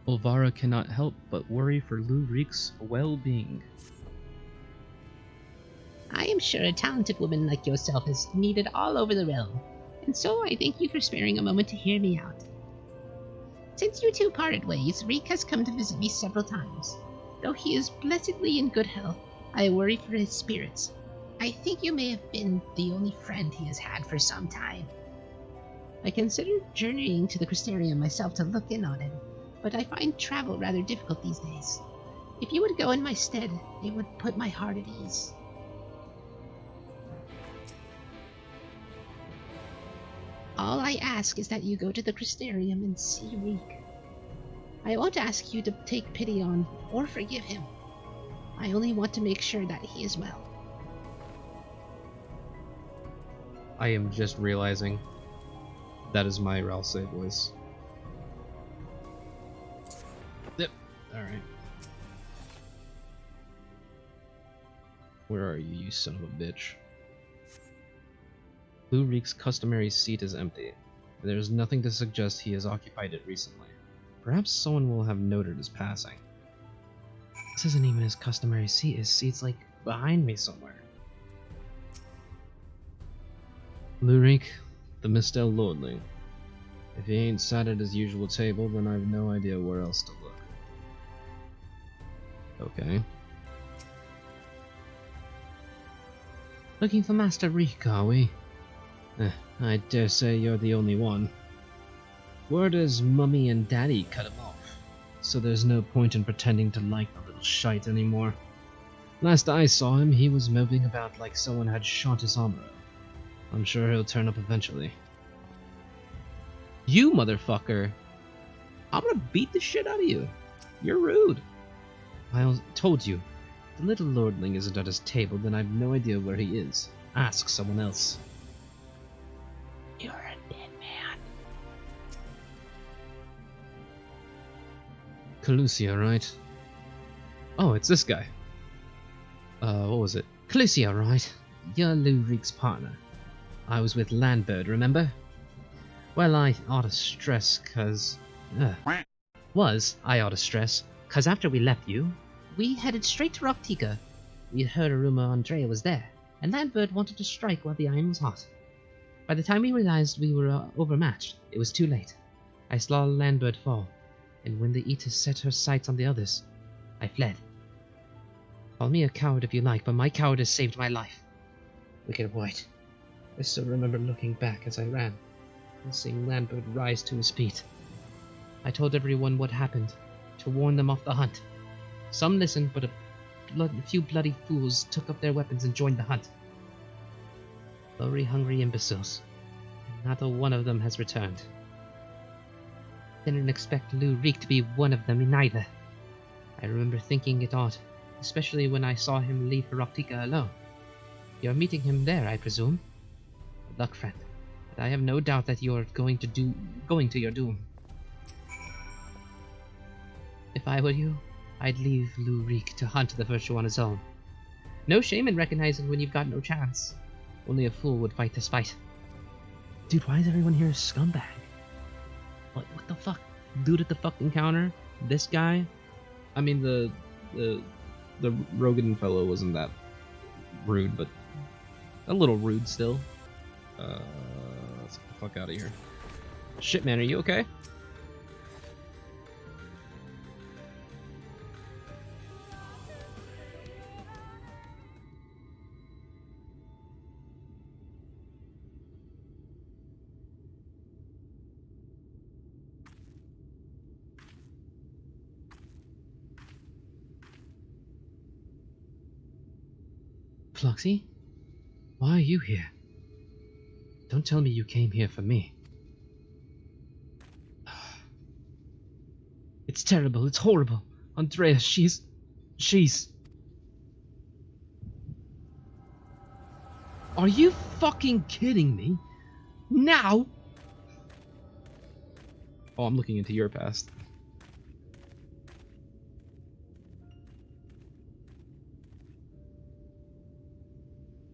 Olvara cannot help but worry for Lurik's well-being. I am sure a talented woman like yourself is needed all over the realm, and so I thank you for sparing a moment to hear me out. Since you two parted ways, Reek has come to visit me several times. Though he is blessedly in good health, I worry for his spirits. I think you may have been the only friend he has had for some time. I considered journeying to the Crystarium myself to look in on him, but I find travel rather difficult these days. If you would go in my stead, it would put my heart at ease. All I ask is that you go to the Crystarium and see Reek. I won't ask you to take pity on or forgive him. I only want to make sure that he is well. I am just realizing that is my Ralsei voice. Yep. Alright. Where are you, you son of a bitch? Lurik's customary seat is empty. There is nothing to suggest he has occupied it recently. Perhaps someone will have noted his passing. This isn't even his customary seat. His seat's like behind me somewhere. Lurik, the Mistel Lordling. If he ain't sat at his usual table, then I've no idea where else to look. Okay. Looking for Master Reek, are we? I dare say you're the only one. Word is Mummy and Daddy cut him off, so there's no point in pretending to like the little shite anymore. Last I saw him, he was moping about like someone had shot his armor. I'm sure he'll turn up eventually. You motherfucker! I'm gonna beat the shit out of you. You're rude. I told you, the little lordling isn't at his table, then I've no idea where he is. Ask someone else. You're a dead man. Calusia, right? Oh, it's this guy. What was it? Calusia, right? You're Lurik's partner. I was with Landbird, remember? Well, I ought to stress, cause... I ought to stress, cause after we left you, we headed straight to Rocktika. We'd heard a rumor Andrea was there, and Landbird wanted to strike while the iron was hot. By the time we realized we were overmatched, it was too late. I saw Landbird fall, and when the Eater set her sights on the others, I fled. Call me a coward if you like, but my cowardice saved my life. Wicked White. I still remember looking back as I ran, and seeing Landbird rise to his feet. I told everyone what happened, to warn them off the hunt. Some listened, but a few bloody fools took up their weapons and joined the hunt. Glory-hungry imbeciles, and not a one of them has returned. Didn't expect Lurik to be one of them neither. I remember thinking it odd, especially when I saw him leave for Rocktika alone. You're meeting him there, I presume? Good luck, friend, but I have no doubt that you're going to your doom. If I were you, I'd leave Lurik to hunt the virtue on his own. No shame in recognizing when you've got no chance. Only a fool would fight this fight. Dude, why is everyone here a scumbag? What the fuck? Dude at the fucking counter? This guy? I mean, the Rogan fellow wasn't that rude, but a little rude still. Let's get the fuck out of here. Shit, man, are you okay? Floxy? Why are you here? Don't tell me you came here for me. It's terrible, it's horrible. Andrea, she's... Are you fucking kidding me? Now? Oh, I'm looking into your past.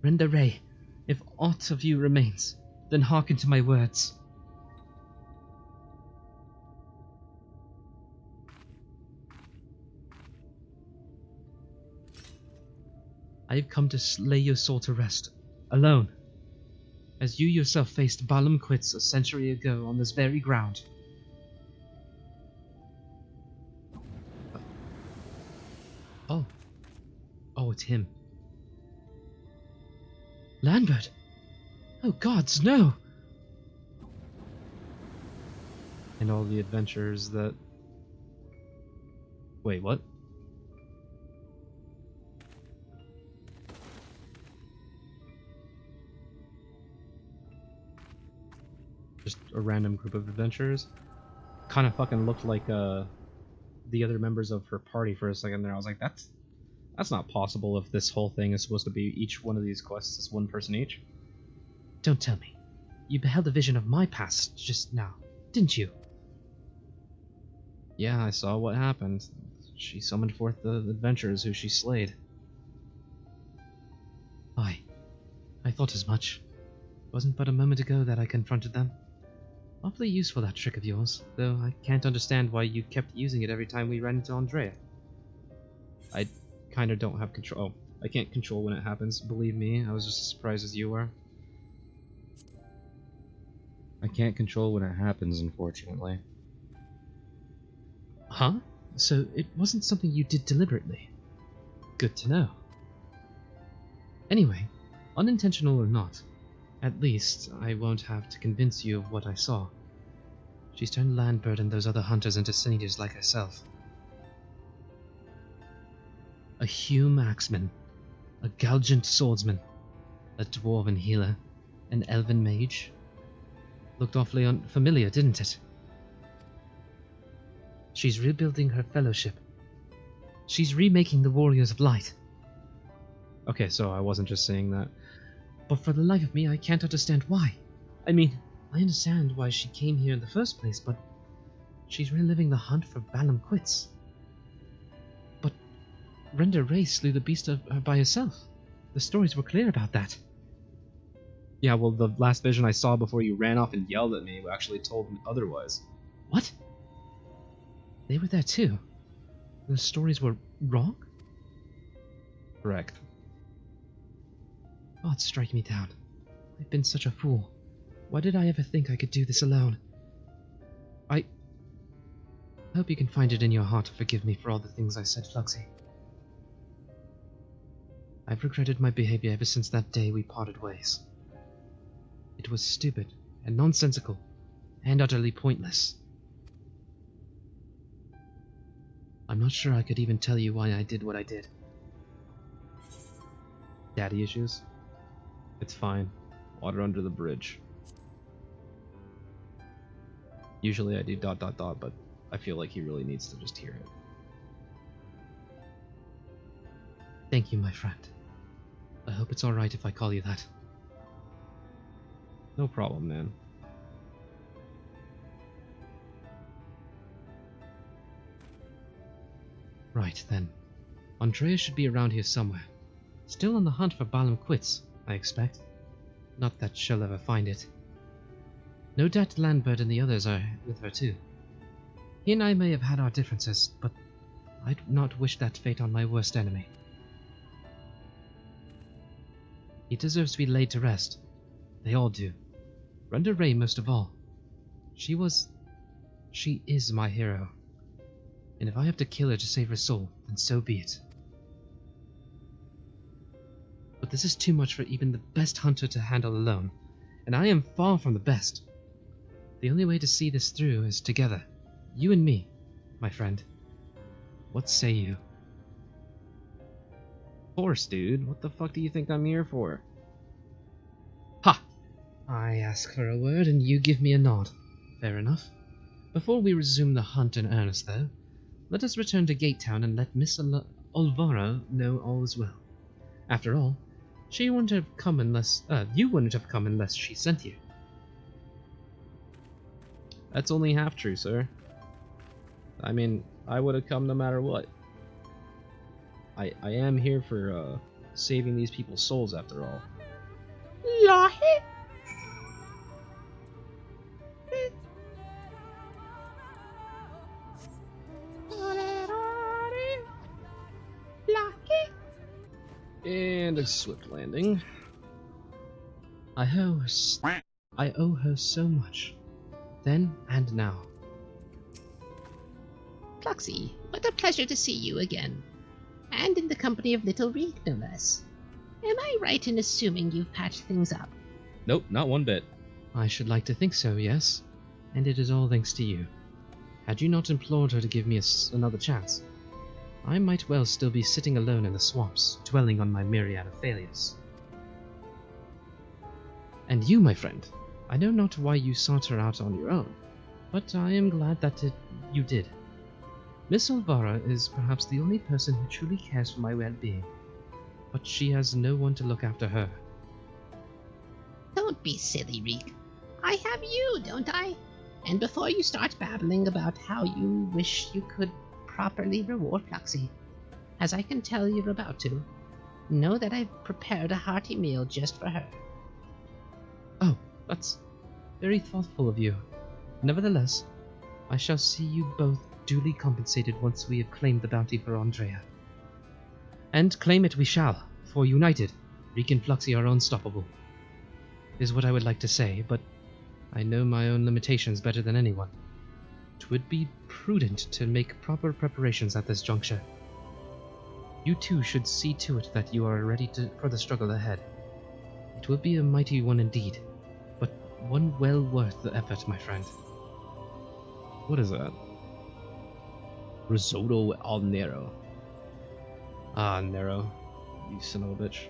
Render Ray, if aught of you remains, then hearken to my words. I have come to lay your soul to rest, alone, as you yourself faced Balam Quits a century ago on this very ground. Oh. Oh, it's him. Lambert! Oh gods, no! And all the adventures that... Wait, what? Just a random group of adventurers? Kind of fucking looked like the other members of her party for a second there. I was like, that's not possible if this whole thing is supposed to be each one of these quests is one person each. Don't tell me. You beheld a vision of my past just now, didn't you? Yeah, I saw what happened. She summoned forth the adventurers who she slayed. Aye, I thought as much. Wasn't but a moment ago that I confronted them. Awfully useful, that trick of yours, though I can't understand why you kept using it every time we ran into Andrea. I kinda don't have control. Oh, I can't control when it happens, believe me. I was just as surprised as you were. I can't control when it happens, unfortunately. Huh? So it wasn't something you did deliberately? Good to know. Anyway, unintentional or not, at least I won't have to convince you of what I saw. She's turned Landbird and those other hunters into sin eaters like herself. A Hume axeman, a Galgant swordsman, a dwarven healer, an elven mage. Looked awfully unfamiliar, didn't it? She's rebuilding her fellowship. She's remaking the Warriors of Light. Okay, so I wasn't just saying that. But for the life of me, I can't understand why. I mean, I understand why she came here in the first place, but she's reliving the hunt for Balam Quits. But Renda Ray slew the beast by herself. The stories were clear about that. Yeah, well, the last vision I saw before you ran off and yelled at me actually told me otherwise. What? They were there too? The stories were wrong? Correct. God, strike me down. I've been such a fool. Why did I ever think I could do this alone? I hope you can find it in your heart to forgive me for all the things I said, Fluxy. I've regretted my behavior ever since that day we parted ways. It was stupid and nonsensical and utterly pointless. I'm not sure I could even tell you why I did what I did. Daddy issues? It's fine. Water under the bridge. Usually I do ... but I feel like he really needs to just hear it. Thank you, my friend. I hope it's alright if I call you that. No problem, man. Right, then. Andrea should be around here somewhere. Still on the hunt for Balam Quits, I expect. Not that she'll ever find it. No doubt Landbird and the others are with her too. He and I may have had our differences, but I'd not wish that fate on my worst enemy. He deserves to be laid to rest. They all do. Renda Ray most of all. She is my hero. And if I have to kill her to save her soul, then so be it. But this is too much for even the best hunter to handle alone, and I am far from the best. The only way to see this through is together, you and me, my friend. What say you? Of course, dude. What the fuck do you think I'm here for? Ha! I ask for a word and you give me a nod. Fair enough. Before we resume the hunt in earnest, though, let us return to Gate Town and let Miss Olvara know all is well. After all, she wouldn't have come unless you wouldn't have come unless she sent you. That's only half true, sir. I mean, I would have come no matter what. I am here for saving these people's souls after all. And and a swift landing. I owe her so much. Then and now. Fluxy, what a pleasure to see you again. And in the company of little Reek, no less. Am I right in assuming you've patched things up? Nope, not one bit. I should like to think so, yes. And it is all thanks to you. Had you not implored her to give me another chance, I might well still be sitting alone in the swamps, dwelling on my myriad of failures. And you, my friend, I know not why you sought her out on your own, but I am glad that you did. Miss Olvara is perhaps the only person who truly cares for my well-being, but she has no one to look after her. Don't be silly, Reek. I have you, don't I? And before you start babbling about how you wish you could properly reward Fluxy, as I can tell you're about to, know that I've prepared a hearty meal just for her. Oh, that's very thoughtful of you. Nevertheless, I shall see you both duly compensated once we have claimed the bounty for Andrea. And claim it we shall, for united, Reek and Fluxy are unstoppable. Is what I would like to say, but I know my own limitations better than anyone. It would be prudent to make proper preparations at this juncture. You too should see to it that you are ready for the struggle ahead. It will be a mighty one indeed, but one well worth the effort, my friend. What is that? Risotto al Nero. Ah, Nero. You son of a bitch.